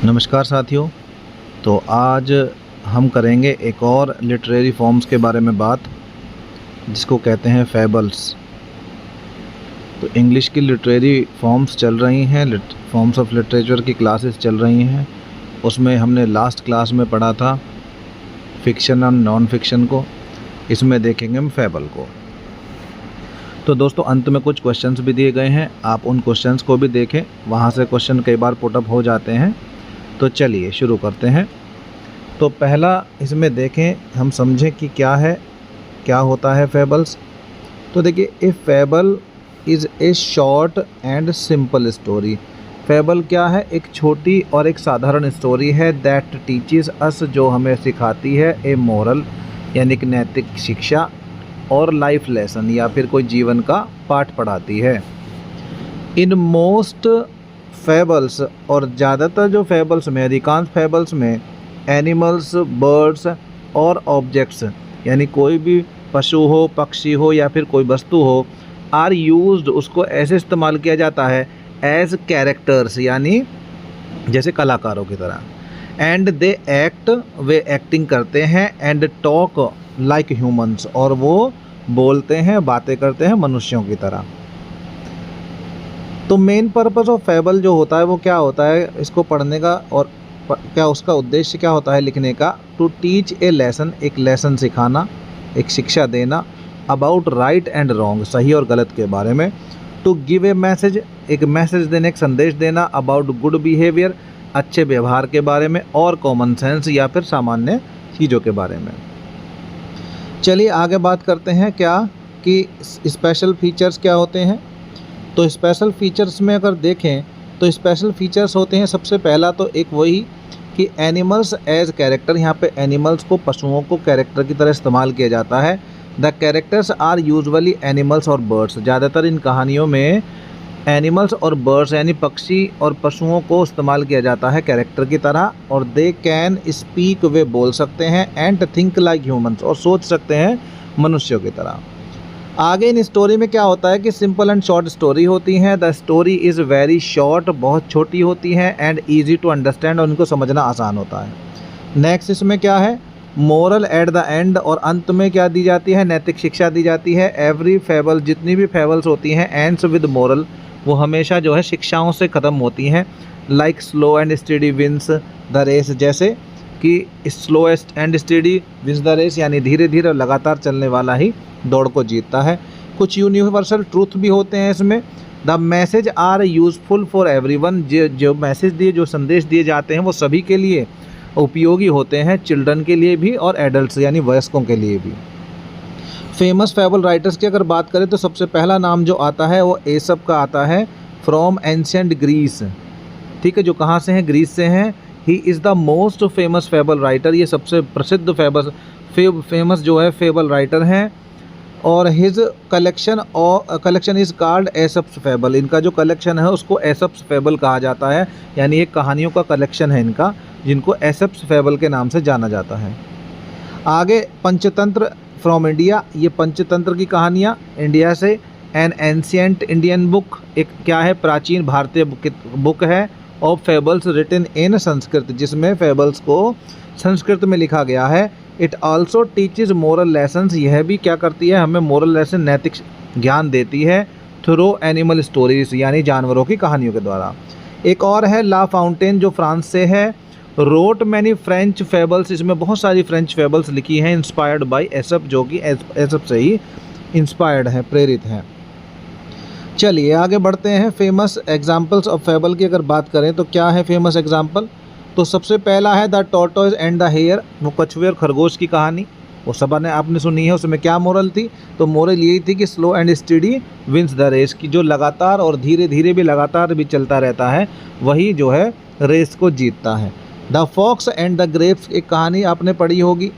नमस्कार साथियों। तो आज हम करेंगे एक और लिटरेरी फॉर्म्स के बारे में बात, जिसको कहते हैं फेबल्स। तो इंग्लिश की लिटरेरी फॉर्म्स चल रही हैं, फॉर्म्स ऑफ लिटरेचर की क्लासेस चल रही हैं। उसमें हमने लास्ट क्लास में पढ़ा था फिक्शन और नॉन फिक्शन को। इसमें देखेंगे हम फेबल को। तो दोस्तों, अंत में कुछ क्वेश्चंस भी दिए गए हैं, आप उन क्वेश्चंस को भी देखें। वहाँ से क्वेश्चन कई बार पुटअप हो जाते हैं। तो चलिए शुरू करते हैं। तो पहला इसमें देखें, हम समझें कि क्या होता है फेबल्स। तो देखिए, a fable is a short and simple story. Fable क्या है? एक छोटी और एक साधारण स्टोरी है दैट टीचेस अस, जो हमें सिखाती है ए मोरल यानी कि नैतिक शिक्षा, और लाइफ लेसन या फिर कोई जीवन का पाठ पढ़ाती है। इन मोस्ट फेबल्स, और ज़्यादातर जो फेबल्स में, अधिकांश फेबल्स में एनिमल्स, बर्ड्स और ऑब्जेक्ट्स यानी कोई भी पशु हो, पक्षी हो या फिर कोई वस्तु हो, आर यूज्ड, उसको ऐसे इस्तेमाल किया जाता है एज कैरेक्टर्स यानी जैसे कलाकारों की तरह। And they act, way acting करते हैं। एंड टॉक लाइक ह्यूमंस, और वो बोलते हैं, बातें करते हैं मनुष्यों की तरह। तो मेन पर्पस ऑफ फेबल जो होता है वो क्या होता है इसको पढ़ने का, और क्या उसका उद्देश्य क्या होता है लिखने का? टू टीच ए लेसन, एक लेसन सिखाना, एक शिक्षा देना। अबाउट राइट एंड रॉन्ग, सही और गलत के बारे में। टू गिव ए मैसेज, एक मैसेज देने, एक संदेश देना। अबाउट गुड बिहेवियर, अच्छे व्यवहार के बारे में। और कॉमन सेंस या फिर सामान्य चीज़ों के बारे में। चलिए आगे बात करते हैं क्या कि स्पेशल फीचर्स क्या होते हैं। तो स्पेशल फीचर्स में अगर देखें तो स्पेशल फीचर्स होते हैं, सबसे पहला तो एक वही कि एनिमल्स एज कैरेक्टर, यहाँ पे एनिमल्स को, पशुओं को कैरेक्टर की तरह इस्तेमाल किया जाता है। The characters are usually animals और बर्ड्स, ज़्यादातर इन कहानियों में एनिमल्स और बर्ड्स यानी पक्षी और पशुओं को इस्तेमाल किया जाता है कैरेक्टर की तरह। और दे कैन स्पीक, वे बोल सकते हैं। एंड थिंक लाइक ह्यूमंस, और सोच सकते हैं मनुष्यों की तरह। आगे इन स्टोरी में क्या होता है कि सिंपल एंड शॉर्ट स्टोरी होती हैं। The story is very short, बहुत छोटी होती हैं। एंड ईजी टू अंडरस्टैंड, और उनको समझना आसान होता है। नेक्स्ट इसमें क्या है? मोरल एट द एंड, और अंत में क्या दी जाती है? नैतिक शिक्षा दी जाती है। एवरी फेबल, जितनी भी फेबल्स होती हैं, एंड्स विद मोरल, वो हमेशा जो है शिक्षाओं से ख़त्म होती हैं। Like slow and steady wins the race, जैसे कि slowest and steady wins the race यानी धीरे धीरे और लगातार चलने वाला ही दौड़ को जीतता है। कुछ यूनिवर्सल ट्रूथ भी होते हैं इसमें। The message are useful for everyone, जो मैसेज दिए, जो संदेश दिए जाते हैं वो सभी के लिए उपयोगी होते हैं, चिल्ड्रन के लिए भी और एडल्ट्स यानी वयस्कों के लिए भी। फेमस फेबल राइटर्स की अगर बात करें तो सबसे पहला नाम जो आता है वो एसप का आता है, फ्रॉम एंशिएंट ग्रीस। ठीक है, जो कहाँ से हैं? ग्रीस से हैं। He is the most famous fable writer, ये सबसे प्रसिद्ध फेमस जो है फेबल राइटर हैं। और his collection is called Aesop's fable, इनका जो कलेक्शन है उसको एसप्स फेबल कहा जाता है, यानी एक कहानियों का कलेक्शन है इनका, जिनको एसप्स फेबल के नाम से जाना जाता है। आगे पंचतंत्र फ्रॉम इंडिया, ये पंचतंत्र की कहानियाँ इंडिया से। एन एंशिएंट इंडियन बुक, एक क्या है? प्राचीन भारतीय बुक है। Of fables written in Sanskrit, जिसमें फेबल्स को संस्कृत में लिखा गया है। It also teaches moral lessons, यह भी क्या करती है? हमें मोरल लेसन, नैतिक ज्ञान देती है। थ्रू एनिमल स्टोरीज, यानी जानवरों की कहानियों के द्वारा। एक और है ला फाउंटेन, जो फ्रांस से है। रोट मैनी फ्रेंच फेबल्स, इसमें बहुत सारी फ्रेंच फेबल्स लिखी हैं। इंस्पायर्ड बाय एसप, जो कि एसप से ही इंस्पायर्ड है, प्रेरित है। चलिए आगे बढ़ते हैं। फेमस एग्जाम्पल्स ऑफ फेबल की अगर बात करें तो क्या है फेमस एग्जाम्पल? तो सबसे पहला है the tortoise and the hare, वो कछुए और खरगोश की कहानी, वो सब ने आपने सुनी है। उसमें क्या मोरल थी? तो मोरल यही थी कि slow and steady wins the race, की जो लगातार और धीरे धीरे भी लगातार भी चलता रहता है, वही जो है रेस को जीतता है। The fox and the grapes, एक कहानी आपने पढ़ी होगी।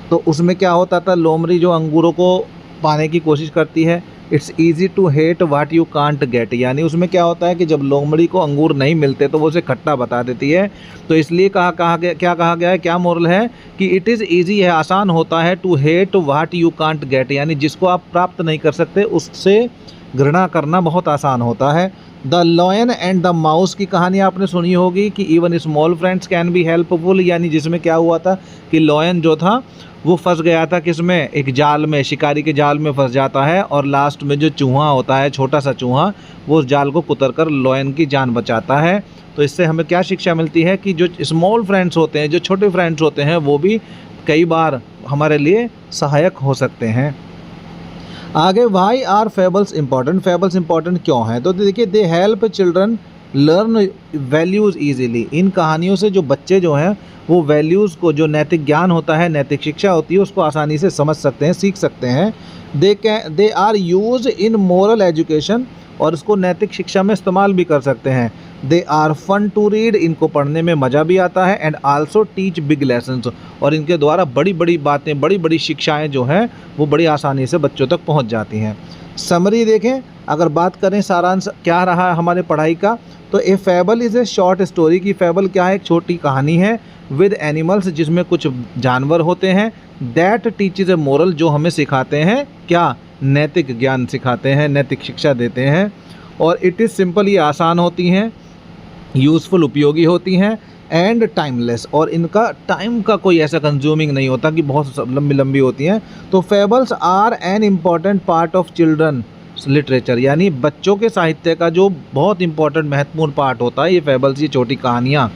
तो उसमें क्या होता था? लोमड़ी जो अंगूरों को पाने की कोशिश करती है। It's easy to hate what you can't get, यानी उसमें क्या होता है कि जब लोमड़ी को अंगूर नहीं मिलते तो वो उसे खट्टा बता देती है। तो इसलिए क्या कहा गया है? क्या मोरल है कि इट इज़ ईजी है, आसान होता है, to hate what you can't get, यानी जिसको आप प्राप्त नहीं कर सकते उससे घृणा करना बहुत आसान होता है। The lion and the mouse की कहानी आपने सुनी होगी कि even small friends can be helpful, यानी जिसमें क्या हुआ था कि लॉयन जो था वो फंस गया था किसमें, एक जाल में, शिकारी के जाल में फंस जाता है और लास्ट में जो चूहा होता है, छोटा सा चूहा, वो उस जाल को कुतर कर लॉयन की जान बचाता है। तो इससे हमें क्या शिक्षा मिलती है कि जो स्मॉल फ्रेंड्स होते हैं, जो छोटे फ्रेंड्स होते हैं, वो भी कई बार हमारे लिए सहायक हो सकते हैं। आगे, why are fables important, fables important क्यों हैं? तो देखिए, they help children learn values easily. इन कहानियों से जो बच्चे जो हैं वो वैल्यूज़ को, जो नैतिक ज्ञान होता है, नैतिक शिक्षा होती है, उसको आसानी से समझ सकते हैं, सीख सकते हैं। They are use in moral education, और इसको नैतिक शिक्षा में इस्तेमाल भी कर सकते हैं। They are fun to read, इनको पढ़ने में मज़ा भी आता है। And also teach big lessons, और इनके द्वारा बड़ी बड़ी बातें, बड़ी बड़ी शिक्षाएं जो हैं वो बड़ी आसानी से बच्चों तक पहुंच जाती हैं। समरी देखें, अगर बात करें सारांश क्या रहा है हमारे पढ़ाई का, तो ए फैबल इज़ ए शॉर्ट स्टोरी। की फैबल क्या है? एक छोटी कहानी है विद एनिमल्स, जिसमें कुछ जानवर होते हैं। दैट टीचेज ए मोरल, जो हमें सिखाते हैं क्या? नैतिक ज्ञान सिखाते हैं, नैतिक शिक्षा देते हैं। और इट इज़ सिंपल, ये आसान होती हैं, यूज़फुल उपयोगी होती हैं, एंड टाइमलेस, और इनका टाइम का कोई ऐसा कंज्यूमिंग नहीं होता कि बहुत लंबी लंबी होती हैं। तो fables are an important part of children literature, यानी बच्चों के साहित्य का जो बहुत इंपॉर्टेंट महत्वपूर्ण पार्ट होता है ये फेबल्स, ये छोटी कहानियाँ।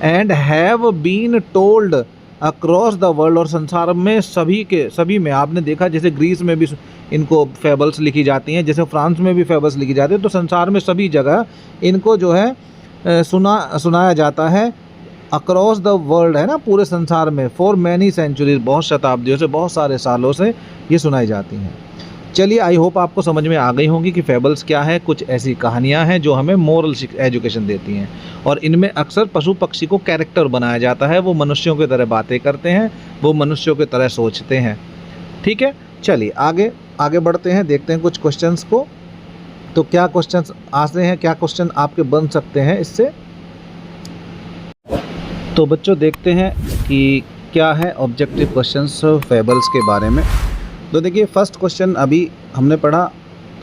And have been told across the world, और संसार में सभी में आपने देखा, जैसे ग्रीस में भी इनको फेबल्स लिखी जाती हैं, जैसे फ्रांस में भी फेबल्स लिखी जाती है, तो संसार में सभी जगह इनको जो है सुनाया जाता है। अक्रॉस द वर्ल्ड है ना, पूरे संसार में, फॉर मैनी सेंचुरीज, बहुत शताब्दियों से, बहुत सारे सालों से ये सुनाई जाती हैं। चलिए, आई होप आपको समझ में आ गई होंगी कि फेबल्स क्या है। कुछ ऐसी कहानियां हैं जो हमें मोरल एजुकेशन देती हैं, और इनमें अक्सर पशु पक्षी को कैरेक्टर बनाया जाता है। वो मनुष्यों की तरह बातें करते हैं, वो मनुष्यों की तरह सोचते हैं। ठीक है, चलिए आगे बढ़ते हैं, देखते हैं कुछ क्वेश्चंस को। तो क्या क्वेश्चंस आते हैं, क्या क्वेश्चन आपके बन सकते हैं इससे। तो बच्चों देखते हैं कि क्या है ऑब्जेक्टिव क्वेश्चंस फेबल्स के बारे में। तो देखिए, फर्स्ट क्वेश्चन अभी हमने पढ़ा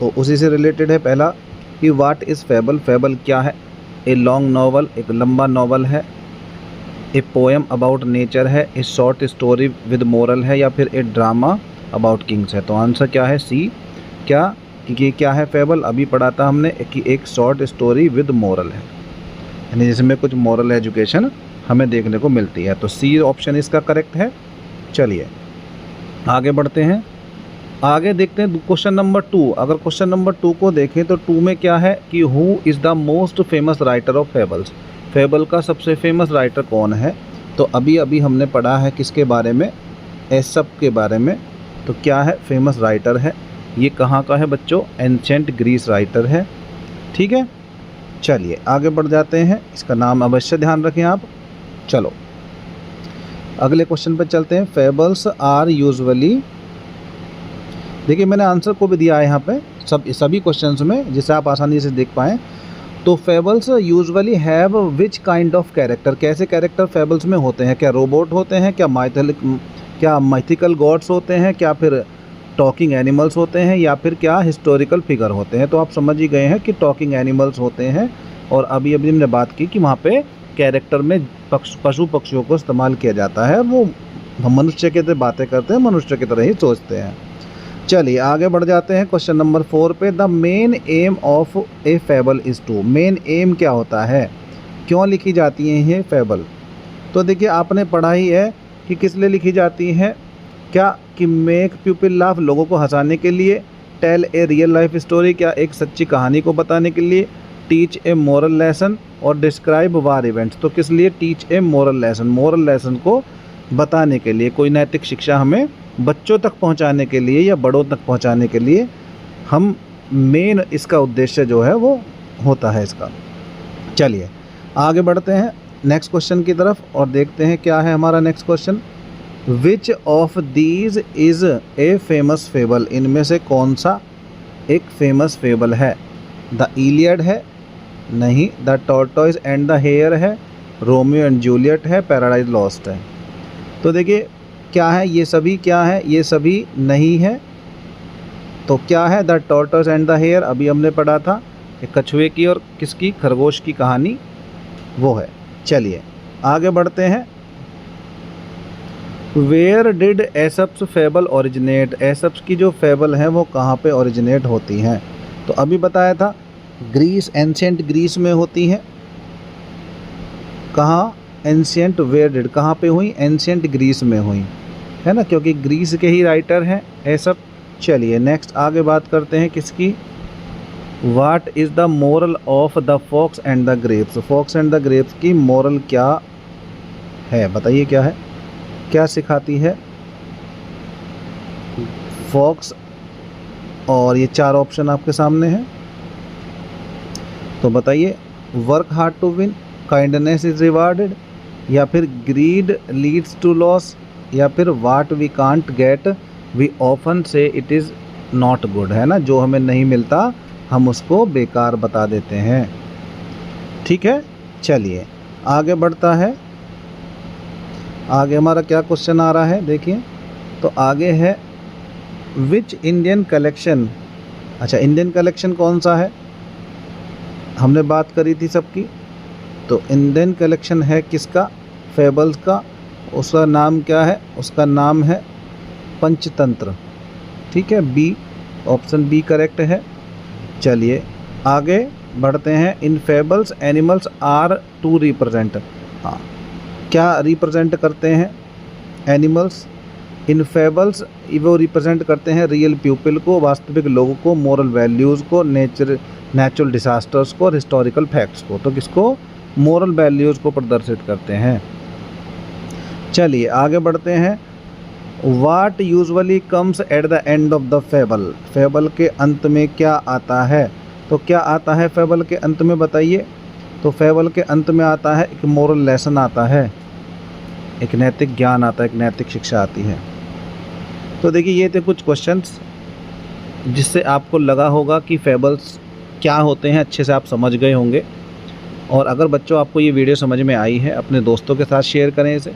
तो उसी से रिलेटेड है। पहला कि व्हाट इज़ फेबल, फेबल क्या है? ए लॉन्ग नॉवल, एक लंबा नॉवल है। ए पोएम अबाउट नेचर है। ए शॉर्ट स्टोरी विद मोरल है, या फिर ए ड्रामा अबाउट किंग्स है। तो आंसर क्या है? सी। क्या कि ये क्या है फेबल? अभी पढ़ा था हमने कि एक शॉर्ट स्टोरी विद मोरल है, यानी जिसमें कुछ मोरल एजुकेशन हमें देखने को मिलती है। तो सी ऑप्शन इसका करेक्ट है। चलिए आगे बढ़ते हैं, आगे देखते हैं क्वेश्चन नंबर 2। अगर क्वेश्चन नंबर 2 को देखें तो 2 में क्या है कि who is the most famous writer of fables, fable का सबसे फेमस राइटर कौन है? तो अभी हमने पढ़ा है किसके बारे में? एसप के बारे में। तो क्या है? फेमस राइटर है। ये कहाँ का है बच्चों? एंशेंट ग्रीस राइटर है। ठीक है, चलिए आगे बढ़ जाते हैं, इसका नाम अवश्य ध्यान रखें आप। चलो अगले क्वेश्चन पर चलते हैं। फेबल्स आर यूजुअली, देखिए मैंने आंसर को भी दिया है यहाँ पे सभी क्वेश्चंस में, जिसे आप आसानी से देख पाएँ। तो fables usually have which kind of character, कैसे कैरेक्टर फेबल्स में होते हैं? क्या रोबोट होते हैं? क्या माइथिकल गॉड्स होते हैं? क्या फिर टॉकिंग एनिमल्स होते हैं? या फिर क्या हिस्टोरिकल फिगर होते हैं? तो आप समझ ही गए हैं कि टॉकिंग एनिमल्स होते हैं। और अभी हमने बात की कि वहाँ पे कैरेक्टर में पशु पक्षियों को इस्तेमाल किया जाता है। वो मनुष्य की तरह बातें करते हैं, मनुष्य की तरह ही सोचते हैं। चलिए आगे बढ़ जाते हैं क्वेश्चन नंबर 4 पे। The main aim of a fable is to, main aim क्या होता है? क्यों लिखी जाती हैं ये फेबल? तो देखिए आपने पढ़ा ही है कि किस लिए लिखी जाती हैं। क्या कि मेक पीपल लाफ, लोगों को हंसाने के लिए। Tell a real life story, क्या एक सच्ची कहानी को बताने के लिए। टीच ए मोरल लेसन, और डिस्क्राइब वार इवेंट्स। तो किस लिए teach a moral lesson, moral lesson को बताने के लिए, कोई नैतिक शिक्षा हमें बच्चों तक पहुंचाने के लिए या बड़ों तक पहुंचाने के लिए हम मेन इसका उद्देश्य जो है वो होता है इसका। चलिए आगे बढ़ते हैं नेक्स्ट क्वेश्चन की तरफ और देखते हैं क्या है हमारा next question. Which of these is a famous fable, इनमें से कौन सा एक फेमस फेबल है? द इलियड है? नहीं। The tortoise and the hare है? रोमियो एंड जूलियट है? पैराडाइज लॉस्ट है? तो देखिए क्या है, ये सभी क्या है? ये सभी नहीं है। तो क्या है? The tortoise and the hare, अभी हमने पढ़ा था। कि कछुए की और किसकी, खरगोश की कहानी वो है। चलिए आगे बढ़ते हैं। वेयर डिड एसप्स फेबल ओरिजिनेट, एसप्स की जो फेबल है वो कहाँ पे ओरिजिनेट होती हैं? तो अभी बताया था ग्रीस, एंशियंट ग्रीस में होती है। कहाँ? एंशियंट, वेयर डिड कहाँ पे हुई? एंशियंट ग्रीस में हुई, है ना, क्योंकि ग्रीस के ही राइटर हैं एसप। चलिए नेक्स्ट आगे बात करते हैं किसकी, what is the moral of the fox and the grapes, fox and the grapes की मोरल क्या है? बताइए क्या है, क्या सिखाती है फॉक्स? और ये 4 ऑप्शन आपके सामने हैं, तो बताइए। Work hard to win, kindness is rewarded, या फिर ग्रीड लीड्स टू लॉस, या फिर what we can't get we often say it is not good, है ना, जो हमें नहीं मिलता हम उसको बेकार बता देते हैं। ठीक है, चलिए आगे बढ़ता है। आगे हमारा क्या क्वेश्चन आ रहा है देखिए, तो आगे है विच इंडियन कलेक्शन, अच्छा इंडियन कलेक्शन कौन सा है, हमने बात करी थी सबकी, तो इंडियन कलेक्शन है किसका, फेबल्स का, उसका नाम क्या है? उसका नाम है पंचतंत्र। ठीक है, बी, ऑप्शन बी करेक्ट है। चलिए आगे बढ़ते हैं। In fables animals are to represent, हाँ क्या रिप्रेजेंट करते हैं एनिमल्स? इन फेबल्स वो रिप्रेजेंट करते हैं रियल पीपल को, वास्तविक लोगों को, मोरल वैल्यूज़ को, नेचुरल डिसास्टर्स को, हिस्टोरिकल फैक्ट्स को। तो किसको? मोरल वैल्यूज़ को प्रदर्शित करते हैं। चलिए आगे बढ़ते हैं। What usually comes at the end of the fable, fable के अंत में क्या आता है? तो क्या आता है फेबल के अंत में बताइए? तो फेबल के अंत में आता है एक मोरल लेसन आता है, एक नैतिक ज्ञान आता है, एक नैतिक शिक्षा आती है। तो देखिए ये थे कुछ क्वेश्चंस जिससे आपको लगा होगा कि फेबल्स क्या होते हैं, अच्छे से आप समझ गए होंगे। और अगर बच्चों आपको ये वीडियो समझ में आई है, अपने दोस्तों के साथ शेयर करें इसे।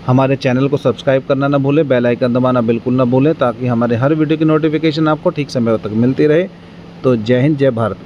हमारे चैनल को सब्सक्राइब करना ना भूलें, बेल आइकन दबाना बिल्कुल ना भूलें, ताकि हमारे हर वीडियो की नोटिफिकेशन आपको ठीक समय तक मिलती रहे। तो जय हिंद, जय भारत।